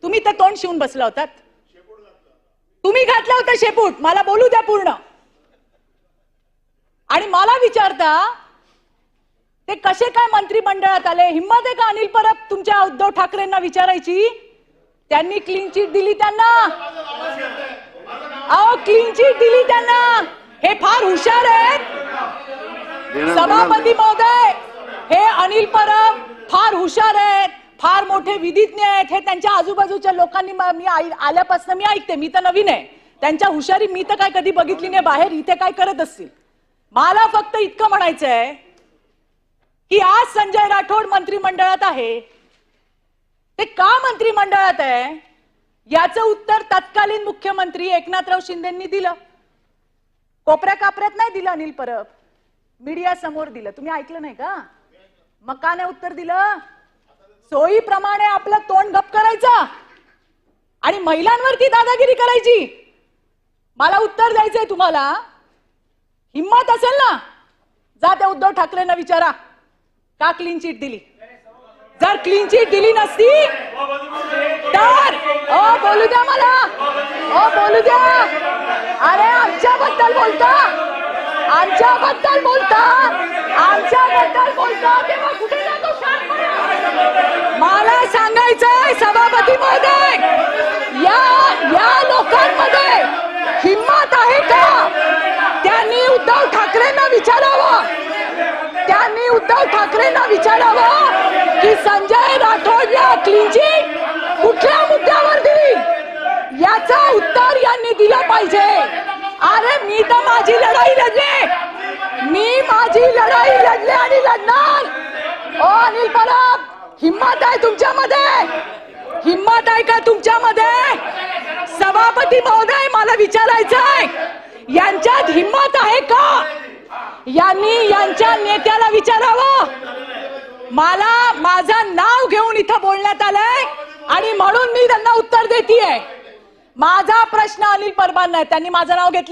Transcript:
तुम्ही तर तोंड शिवून बसला होतात. तुम्ही घातला होता शेपूट. मला बोलू द्या पूर्ण. आणि मला विचारता ते कसे काय मंत्रिमंडळात आले? हिम्मत आहे का अनिल परब तुमच्या उद्धव ठाकरेंना विचारायची? त्यांनी क्लीन चिट दिली त्यांना. अहो क्लीन चिट दिली त्यांना. हे फार हुशार आहेत सभापती महोदय. हे अनिल परब फार हुशार आहेत, फार मोठे विधिज्ञ आहेत. हे त्यांच्या आजूबाजूच्या लोकांनी मी आल्यापासून मी ऐकते. मी तर नवीन आहे. त्यांच्या हुशारी मी तर काय कधी बघितली नाही बाहेर. इथे काय करत असतील. मला फक्त इतकं म्हणायचंय की आज संजय राठोड मंत्रिमंडळात आहे. ते का मंत्रिमंडळात आहे याचं उत्तर तत्कालीन मुख्यमंत्री एकनाथराव शिंदेंनी दिलं. कोपऱ्या कापऱ्यात नाही दिलं अनिल परब, मीडिया समोर दिलं. तुम्ही ऐकलं नाही का? मग का नाही उत्तर दिलं? सोयीप्रमाणे आपलं तोंड गप करायचं आणि महिलांवरती दादागिरी करायची. मला उत्तर द्यायचंय तुम्हाला. हिम्मत असेल ना जा त्या उद्धव ठाकरेंना विचारा का क्लीन चिट दिली. जर क्लीन चिट दिली नसती तर बोलू द्या मला. बोलू द्या. अरे आमच्याबद्दल बोलता, आमच्याबद्दल बोलता, आमच्याबद्दल बोलता तेव्हा कुठे जातो शांतपणा? मला सांगायचंय सभापती महोदय, या लोकांमध्ये हिम्मत आहे का? त्यांनी उद्धव ठाकरेंना विचारावं. त्यांनी उद्धव ठाकरेंना विचारावं की संजय राठोडला क्लीन चिट कुठल्या मुद्द्यावर दिली याचं उत्तर यांनी दिलं पाहिजे. अरे मी तर माझी लढाई लढले. मी माझी लढाई लढले आणि लढणार. अनिल परब हिम्मत आहे तुमच्यामध्ये? हिम्मत आहे का तुमच्यामध्ये? सभापती महोदय मला विचारायचंय यांच्यात हिम्मत आहे का? यांनी यांच्या नेत्याला विचारावं. मला माझं नाव घेऊन इथं बोलण्यात आलंय आणि म्हणून मी त्यांना उत्तर देतेय. माझा प्रश्न अनिल परबांना आहे. त्यांनी माझं नाव घेतलं.